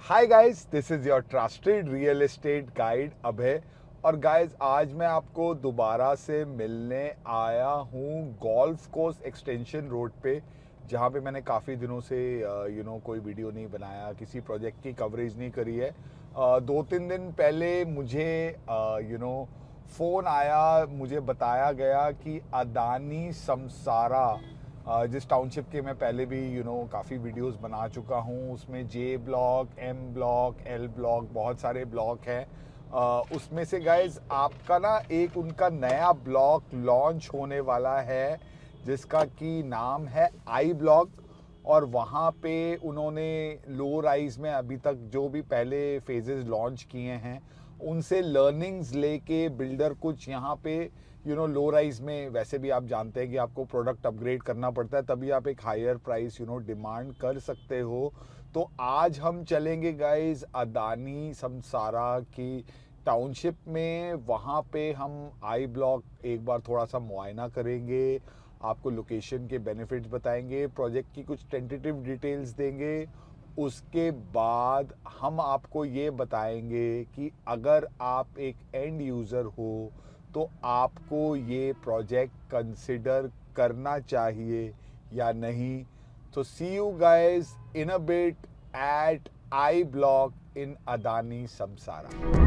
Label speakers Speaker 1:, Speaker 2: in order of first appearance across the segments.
Speaker 1: Hi guys, this is your trusted real estate guide Abhay. और guys, आज मैं आपको दोबारा से मिलने आया हूँ गोल्फ कोर्स एक्सटेंशन रोड पे, जहाँ पे मैंने काफ़ी दिनों से कोई वीडियो नहीं बनाया, किसी प्रोजेक्ट की कवरेज नहीं करी है। 2-3 दिन पहले मुझे फ़ोन आया, मुझे बताया गया कि अदानी समसारा, जिस टाउनशिप के मैं पहले भी काफ़ी वीडियोस बना चुका हूँ, उसमें J block, M block, L block, बहुत सारे ब्लॉक हैं। उसमें से गाइज आपका ना एक उनका नया ब्लॉक लॉन्च होने वाला है, जिसका कि नाम है आई ब्लॉक। और वहाँ पे उन्होंने लो राइज में अभी तक जो भी पहले फेजेस लॉन्च किए हैं, उनसे लर्निंग्स लेके बिल्डर कुछ यहाँ पे लो राइज में, वैसे भी आप जानते हैं कि आपको प्रोडक्ट अपग्रेड करना पड़ता है, तभी आप एक हायर प्राइस डिमांड कर सकते हो। तो आज हम चलेंगे गाइज अदानी समसारा की टाउनशिप में। वहाँ पे हम आई ब्लॉक एक बार थोड़ा सा मुआयना करेंगे, आपको लोकेशन के बेनिफिट्स बताएंगे, प्रोजेक्ट की कुछ टेंटेटिव डिटेल्स देंगे। उसके बाद हम आपको ये बताएंगे कि अगर आप एक एंड यूज़र हो तो आपको ये प्रोजेक्ट कंसिडर करना चाहिए या नहीं। तो see you guys in a bit at I block in Adani Samsara.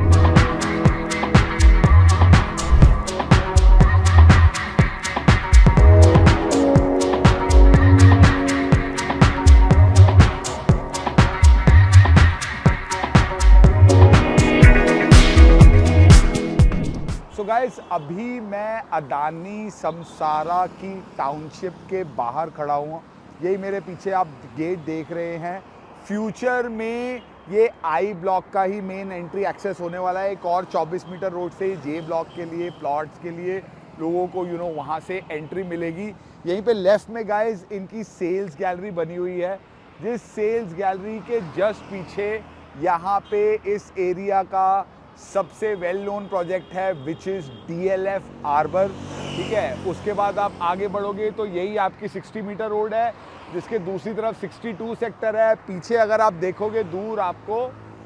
Speaker 1: So guys, अभी मैं अदानी समसारा की टाउनशिप के बाहर खड़ा हूँ। यही मेरे पीछे आप गेट देख रहे हैं। फ्यूचर में ये आई ब्लॉक का ही मेन एंट्री एक्सेस होने वाला है। एक और 24 मीटर रोड से जे ब्लॉक के लिए, प्लॉट्स के लिए लोगों को वहाँ से एंट्री मिलेगी। यहीं पे लेफ्ट में गाइस इनकी सेल्स गैलरी बनी हुई है, जिस सेल्स गैलरी के जस्ट पीछे यहाँ पे इस एरिया का सबसे वेल नोन प्रोजेक्ट है, विच इज़ DLF आर्बर। ठीक है, उसके बाद आप आगे बढ़ोगे तो यही आपकी 60 मीटर रोड है, जिसके दूसरी तरफ 62 सेक्टर है। पीछे अगर आप देखोगे दूर, आपको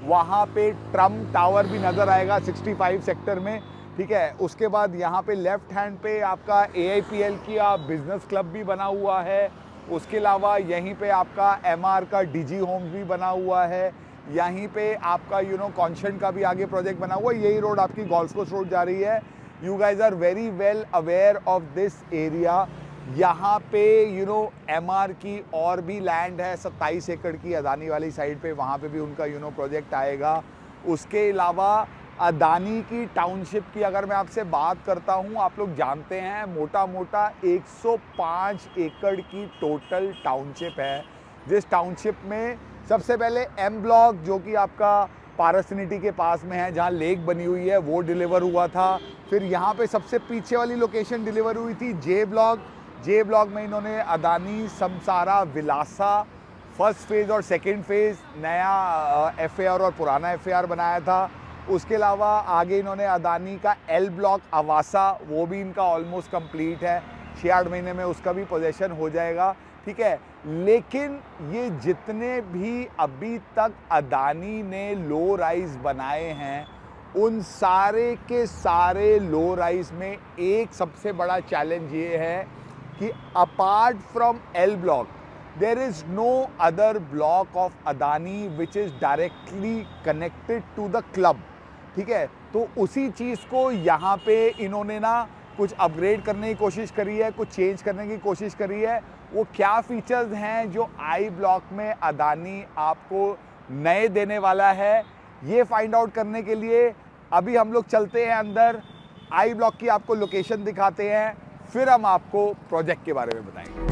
Speaker 1: वहाँ पे ट्रम्प टावर भी नज़र आएगा 65 सेक्टर में। ठीक है, उसके बाद यहाँ पे लेफ्ट हैंड पे आपका AIPL की बिजनेस क्लब भी बना हुआ है। उसके अलावा यहीं पे आपका MR का DG होम्स भी बना हुआ है। यहीं पे आपका कॉन्शेंट का भी आगे प्रोजेक्ट बना हुआ है। यही रोड आपकी गोल्फ कोर्स रोड जा रही है। You guys are very well aware of this area. यहाँ पे MR की और भी लैंड है 27 एकड़ की अदानी वाली साइड पे, वहाँ पे भी उनका प्रोजेक्ट आएगा। उसके अलावा अदानी की टाउनशिप की अगर मैं आपसे बात करता हूँ, आप लोग जानते हैं मोटा मोटा 105 एकड़ की टोटल टाउनशिप है। जिस टाउनशिप में सबसे पहले एम ब्लॉक, जो कि आपका पारसनिटी के पास में है, जहाँ लेक बनी हुई है, वो डिलीवर हुआ था। फिर यहाँ पे सबसे पीछे वाली लोकेशन डिलीवर हुई थी जे ब्लॉक। जे ब्लॉक में इन्होंने अदानी समसारा विलासा फर्स्ट फेज़ और सेकंड फेज़ नया FAR और पुराना FAR बनाया था। उसके अलावा आगे इन्होंने अदानी का एल ब्लॉक आवासा, वो भी इनका ऑलमोस्ट कंप्लीट है, 6-8 महीने में उसका भी पोजेशन हो जाएगा। ठीक है, लेकिन ये जितने भी अभी तक अदानी ने लो राइज बनाए हैं, उन सारे के सारे लो राइज में एक सबसे बड़ा चैलेंज ये है कि apart from L block there is no other block of Adani which is directly connected to the club. ठीक है, तो उसी चीज़ को यहाँ पे इन्होंने ना कुछ अपग्रेड करने की कोशिश करी है, कुछ चेंज करने की कोशिश करी है। वो क्या फीचर्स हैं जो आई ब्लॉक में अदानी आपको नए देने वाला है, ये फाइंड आउट करने के लिए अभी हम लोग चलते हैं अंदर। आई ब्लॉक की आपको लोकेशन दिखाते हैं, फिर हम आपको प्रोजेक्ट के बारे में बताएंगे।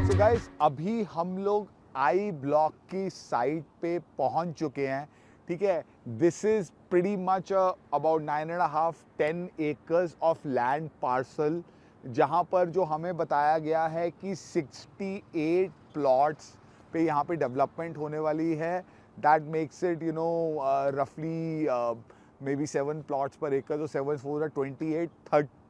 Speaker 1: सो गाइस, अभी हम लोग आई ब्लॉक की साइट पे पहुंच चुके हैं। ठीक है, this is pretty much about 9.5-10 acres of land parcel, जहां पर जो हमें बताया गया है कि 68 प्लॉट्स पे यहाँ पे डेवलपमेंट होने वाली है। दैट मेक्स इट रफली मे बी 7 प्लॉट्स पर एकड़, तो 7 4 28,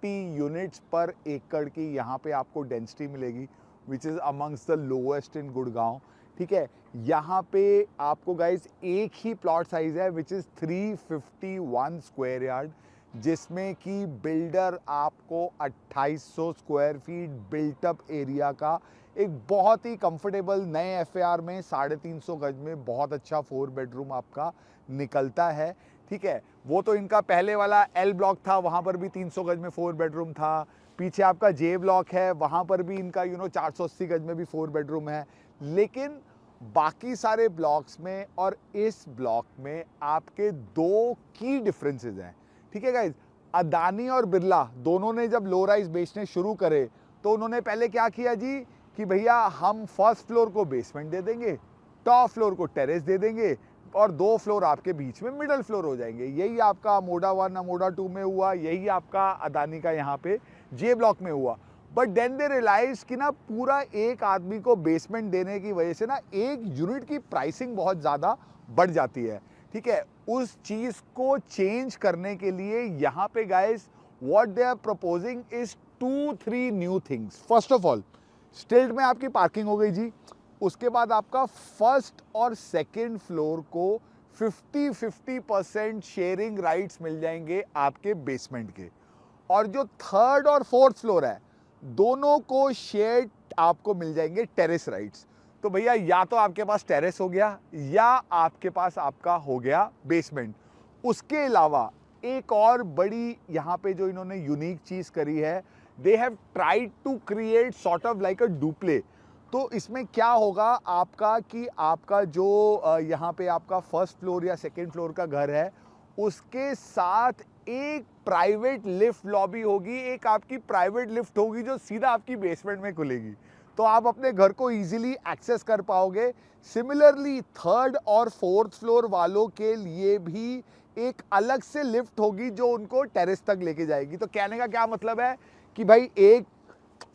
Speaker 1: यूनिट्स पर एकड़ की यहाँ पे आपको डेंसिटी मिलेगी, which is amongst the lowest in Gurgaon. ठीक है, यहाँ पे आपको गाइज एक ही प्लॉट साइज है विच इज़ 351 स्क्वायर यार्ड, जिसमें कि बिल्डर आपको 2800 स्क्वायर फीट बिल्टअप एरिया का एक बहुत ही कंफर्टेबल नए एफएआर में 350 गज में बहुत अच्छा 4 बेडरूम आपका निकलता है। ठीक है, वो तो इनका पहले वाला एल ब्लॉक था, वहाँ पर भी 300 गज में 4 बेडरूम था। पीछे आपका जे ब्लॉक है, वहाँ पर भी इनका 480 गज में भी 4 बेडरूम है। लेकिन बाकी सारे ब्लॉक्स में और इस ब्लॉक में आपके दो की डिफरेंसेस हैं। ठीक है गाइज, अदानी और बिरला दोनों ने जब लो राइज बेचने शुरू करे तो उन्होंने पहले क्या किया जी कि भैया हम फर्स्ट फ्लोर को बेसमेंट दे देंगे, टॉप फ्लोर को टेरेस दे देंगे और 2 फ्लोर आपके बीच में मिडल फ्लोर हो जाएंगे। यही आपका मोडा 1 मोडा 2 में हुआ, यही आपका अदानी का यहाँ पे जे ब्लॉक में हुआ। बट देन दे रियलाइज कि ना पूरा एक आदमी को बेसमेंट देने की वजह से ना एक यूनिट की प्राइसिंग बहुत ज़्यादा बढ़ जाती है। ठीक है, उस चीज़ को चेंज करने के लिए यहाँ पे guys what they are proposing is 2-3 new things. First of all, stilt में आपकी पार्किंग हो गई जी। उसके बाद आपका फर्स्ट और सेकंड फ्लोर को 50-50% शेयरिंग राइट्स मिल जाएंगे आपके बेसमेंट के, और जो थर्ड और फोर्थ फ्लोर है दोनों को शेयर आपको मिल जाएंगे टेरेस राइट्स। तो भैया या तो आपके पास टेरेस हो गया या आपके पास आपका हो गया बेसमेंट। उसके अलावा एक और बड़ी यहाँ पे जो इन्होंने यूनिक चीज़ करी है, they have tried to create sort of like a duplex. तो इसमें क्या होगा आपका कि आपका जो यहाँ पे आपका फर्स्ट फ्लोर या सेकंड फ्लोर का घर है उसके साथ एक प्राइवेट लिफ्ट लॉबी होगी, एक आपकी प्राइवेट लिफ्ट होगी जो सीधा आपकी बेसमेंट में खुलेगी, तो आप अपने घर को इजीली एक्सेस कर पाओगे। सिमिलरली थर्ड और फोर्थ फ्लोर वालों के लिए भी एक अलग से लिफ्ट होगी जो उनको टेरेस तक लेके जाएगी। तो कहने का क्या मतलब है कि भाई एक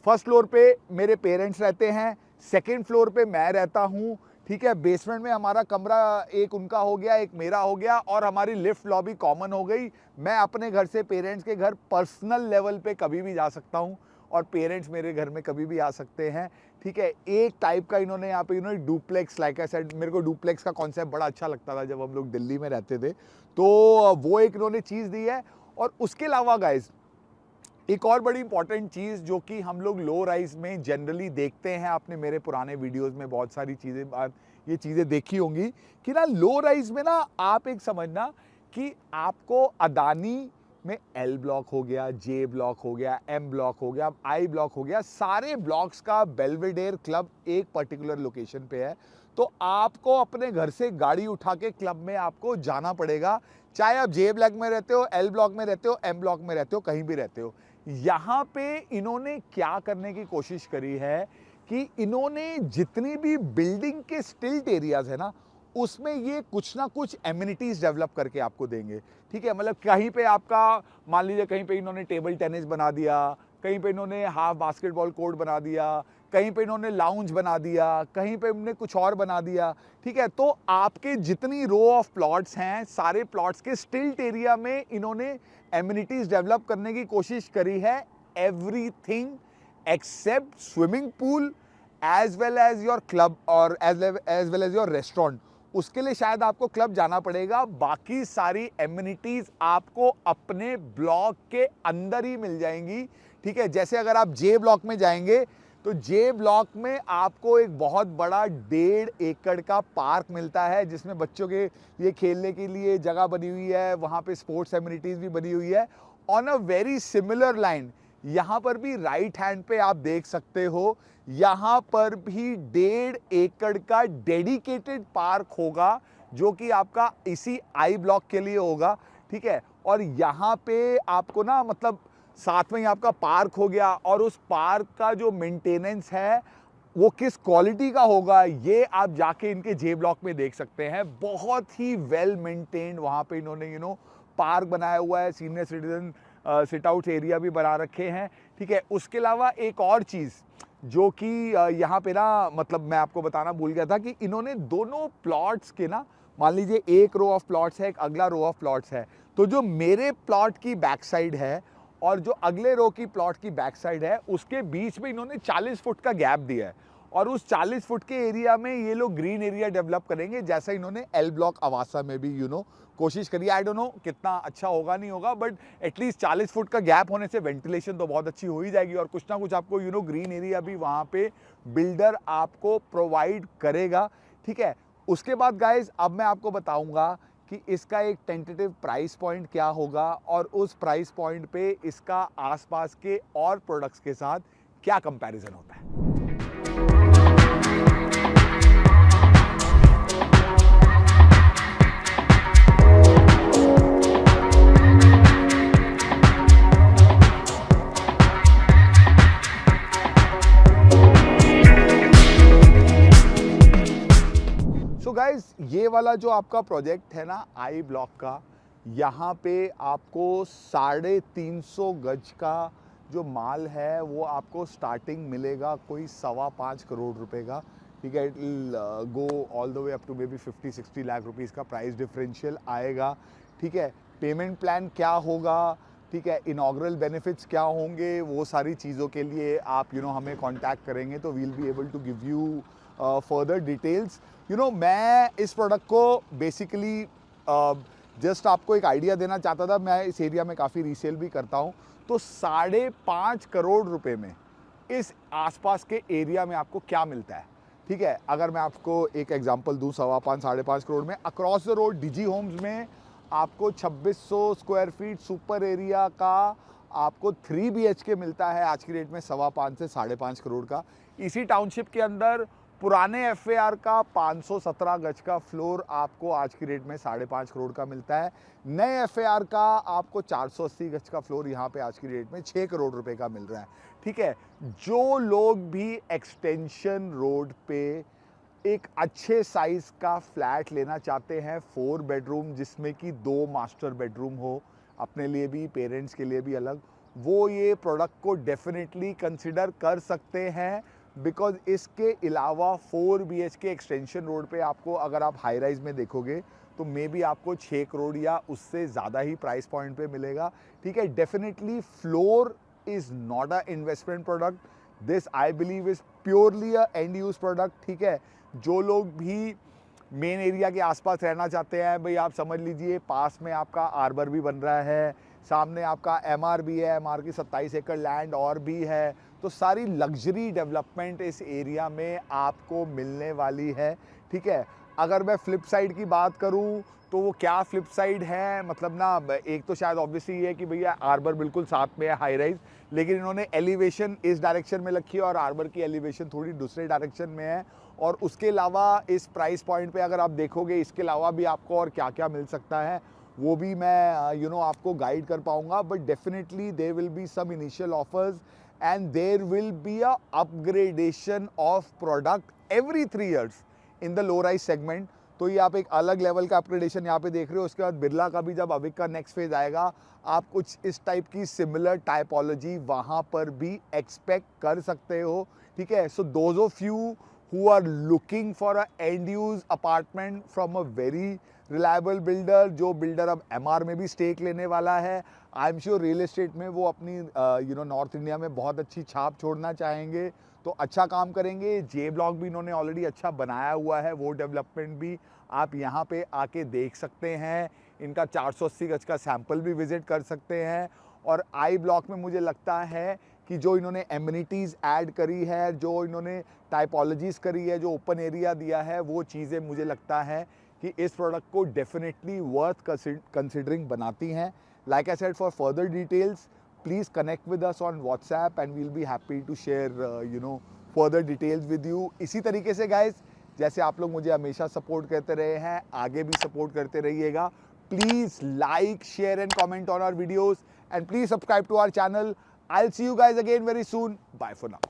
Speaker 1: फर्स्ट फ्लोर पे मेरे पेरेंट्स रहते हैं, सेकेंड फ्लोर पे मैं रहता हूँ, ठीक है, बेसमेंट में हमारा कमरा एक उनका हो गया, एक मेरा हो गया, और हमारी लिफ्ट लॉबी कॉमन हो गई। मैं अपने घर से पेरेंट्स के घर पर्सनल लेवल पे कभी भी जा सकता हूँ और पेरेंट्स मेरे घर में कभी भी आ सकते हैं। ठीक है, एक टाइप का इन्होंने यहाँ पे डुप्लेक्स, लाइक आई सेड, मेरे को डुप्लेक्स का कॉन्सेप्ट बड़ा अच्छा लगता था जब हम लोग दिल्ली में रहते थे, तो वो एक इन्होंने चीज़ दी है। और उसके अलावा गाइज एक और बड़ी इंपॉर्टेंट चीज़ जो कि हम लोग लो राइज में जनरली देखते हैं, आपने मेरे पुराने वीडियोस में बहुत सारी चीज़ें ये चीज़ें देखी होंगी कि ना लो राइज में ना आप एक समझना कि आपको अदानी में एल ब्लॉक हो गया, जे ब्लॉक हो गया, एम ब्लॉक हो गया, आई ब्लॉक हो गया, सारे ब्लॉक्स का बेल्वेडेयर क्लब एक पर्टिकुलर लोकेशन पे है। तो आपको अपने घर से गाड़ी उठा के क्लब में आपको जाना पड़ेगा, चाहे आप जे ब्लॉक में रहते हो, एल ब्लॉक में रहते हो, एम ब्लॉक में रहते हो, कहीं भी रहते हो। यहाँ पे इन्होंने क्या करने की कोशिश करी है कि इन्होंने जितनी भी बिल्डिंग के स्टिल्ट एरियाज है ना उसमें ये कुछ ना कुछ एमिनिटीज डेवलप करके आपको देंगे। ठीक है, मतलब कहीं पे आपका मान लीजिए कहीं पे इन्होंने टेबल टेनिस बना दिया, कहीं पे इन्होंने हाफ बास्केटबॉल कोर्ट बना दिया, कहीं पे इन्होंने लाउंज बना दिया, कहीं पे इन्होंने कुछ और बना दिया। ठीक है, तो आपके जितनी रो ऑफ प्लॉट्स हैं सारे प्लॉट्स के स्टिल्ट एरिया में इन्होंने एमिनिटीज डेवलप करने की कोशिश करी है। Everything except swimming pool as well as your club और as well as your restaurant. उसके लिए शायद आपको क्लब जाना पड़ेगा, बाकी सारी एमिनिटीज आपको अपने ब्लॉक के अंदर ही मिल जाएंगी। ठीक है, जैसे अगर आप जे ब्लॉक में जाएंगे तो जे ब्लॉक में आपको एक बहुत बड़ा 1.5 एकड़ का पार्क मिलता है जिसमें बच्चों के लिए खेलने के लिए जगह बनी हुई है, वहाँ पे स्पोर्ट्स एमिनिटीज भी बनी हुई है। On a very similar line यहाँ पर भी राइट हैंड पे आप देख सकते हो, यहाँ पर भी 1.5 एकड़ का डेडिकेटेड पार्क होगा जो कि आपका इसी आई ब्लॉक के लिए होगा। ठीक है, और यहाँ पे आपको ना मतलब साथ में ही आपका पार्क हो गया, और उस पार्क का जो मेंटेनेंस है वो किस क्वालिटी का होगा ये आप जाके इनके जे ब्लॉक में देख सकते हैं। बहुत ही वेल मेंटेन्ड वहाँ पे इन्होंने पार्क बनाया हुआ है, senior citizen sit out area भी बना रखे हैं। ठीक है, उसके अलावा एक और चीज़ जो कि यहाँ पे ना मतलब मैं आपको बताना भूल गया था कि इन्होंने दोनों प्लॉट्स के ना, मान लीजिए एक रो ऑफ प्लॉट्स है, एक अगला रो ऑफ प्लॉट्स है, तो जो मेरे प्लॉट की बैक साइड है और जो अगले रो की प्लॉट की बैक साइड है उसके बीच में इन्होंने 40 फुट का गैप दिया है और उस 40 फुट के एरिया में ये लोग ग्रीन एरिया डेवलप करेंगे, जैसा इन्होंने एल ब्लॉक आवासा में भी कोशिश करी। आई डोंट नो कितना अच्छा होगा नहीं होगा, बट एटलीस्ट 40 फुट का गैप होने से वेंटिलेशन तो बहुत अच्छी हो ही जाएगी और कुछ ना कुछ आपको ग्रीन एरिया भी वहाँ पे बिल्डर आपको प्रोवाइड करेगा। ठीक है, उसके बाद गाइज अब मैं आपको बताऊंगा कि इसका एक टेंटेटिव प्राइस पॉइंट क्या होगा और उस प्राइस पॉइंट पे इसका आसपास के और प्रोडक्ट्स के साथ क्या कंपैरिजन होता है। सो गाइज ये वाला जो आपका प्रोजेक्ट है ना आई ब्लॉक का, यहाँ पे आपको 350 गज का जो माल है वो आपको स्टार्टिंग मिलेगा कोई 5.25 करोड़ रुपए का। ठीक है, it will go all the way up to maybe 50-60 lakh rupees का प्राइस डिफरेंशियल आएगा। ठीक है, पेमेंट प्लान क्या होगा, ठीक है, इनॉग्रल बेनिफिट्स क्या होंगे, वो सारी चीज़ों के लिए आप हमें कांटेक्ट करेंगे तो we'll be able to give you further details. मैं इस प्रोडक्ट को बेसिकली जस्ट आपको एक आइडिया देना चाहता था। मैं इस एरिया में काफ़ी रीसेल भी करता हूँ, तो 5.5 करोड़ रुपए में इस आसपास के एरिया में आपको क्या मिलता है। ठीक है, अगर मैं आपको एक एग्जांपल दूँ, 5.25 करोड़ में across the road Digi Homes में आपको 2600 स्क्वायर फीट सुपर एरिया का आपको 3 BHK मिलता है आज की रेट में 5.25 से 5.5 करोड़ का। इसी टाउनशिप के अंदर पुराने FAR का 517 गज का फ्लोर आपको आज की रेट में 5.5 करोड़ का मिलता है। नए FAR का आपको 480 गज का फ्लोर यहाँ पे आज की रेट में 6 करोड़ रुपए का मिल रहा है। ठीक है, जो लोग भी एक्सटेंशन रोड पे एक अच्छे साइज का फ्लैट लेना चाहते हैं, 4 बेडरूम जिसमें कि 2 मास्टर बेडरूम हो, अपने लिए भी पेरेंट्स के लिए भी अलग, वो ये प्रोडक्ट को डेफिनेटली कंसिडर कर सकते हैं। बिकॉज इसके अलावा 4 BHK एक्सटेंशन रोड पे आपको अगर आप हाई राइज में देखोगे तो मे बी आपको 6 करोड़ या उससे ज़्यादा ही प्राइस पॉइंट पे मिलेगा। ठीक है, definitely floor is not a investment product, this I believe is purely a and use product. ठीक है, जो लोग भी मेन एरिया के आसपास रहना चाहते हैं, भाई आप समझ लीजिए पास में आपका आर्बर भी बन रहा है, सामने आपका MR भी है, MR की 27 एकड़ लैंड और भी है, तो सारी लग्जरी डेवलपमेंट इस एरिया में आपको मिलने वाली है। ठीक है, अगर मैं फ्लिप साइड की बात करूं तो वो क्या फ्लिप साइड है, मतलब ना एक तो शायद ऑब्वियसली ये है कि भैया आर्बर बिल्कुल साथ में है हाई राइज, लेकिन इन्होंने एलिवेशन इस डायरेक्शन में रखी है और आर्बर की एलिवेशन थोड़ी दूसरे डायरेक्शन में है। और उसके अलावा इस प्राइस पॉइंट पे अगर आप देखोगे इसके अलावा भी आपको और क्या क्या मिल सकता है वो भी मैं आपको गाइड कर पाऊंगा। But definitely there will be some initial offers and there will be a upgradation of product every 3 years in the low rise segment। तो ये आप एक अलग लेवल का अपग्रेडेशन यहाँ पे देख रहे हो। उसके बाद बिरला का भी जब अविक का नेक्स्ट फेज आएगा आप कुछ इस टाइप की सिमिलर टाइपोलॉजी वहाँ पर भी एक्सपेक्ट कर सकते हो। ठीक है, so those of you who are looking for a end use apartment from a very reliable builder, जो बिल्डर अब MR में भी स्टेक लेने वाला है, I am sure real estate में वो अपनी नॉर्थ इंडिया में बहुत अच्छी छाप छोड़ना चाहेंगे, तो अच्छा काम करेंगे। जे ब्लॉक भी इन्होंने ऑलरेडी अच्छा बनाया हुआ है, वो डेवलपमेंट भी आप यहाँ पे आके देख सकते हैं। इनका 480 गज का सैंपल भी विजिट कर सकते हैं। और आई ब्लॉक में मुझे लगता है कि जो इन्होंने एमिनिटीज़ ऐड करी है, जो इन्होंने टाइपोलॉजीज़ करी है, जो ओपन एरिया दिया है, वो चीज़ें मुझे लगता है कि इस प्रोडक्ट को डेफिनेटली वर्थ कंसिडरिंग बनाती हैं। Like I said, for further details please connect with us on WhatsApp and we'll be happy to share further details with you. इसी तरीके से गाइज जैसे आप लोग मुझे हमेशा सपोर्ट करते रहे हैं, आगे भी सपोर्ट करते रहिएगा। Please like, share and comment on our videos and please subscribe to our channel. I'll see you guys again very soon. Bye for now.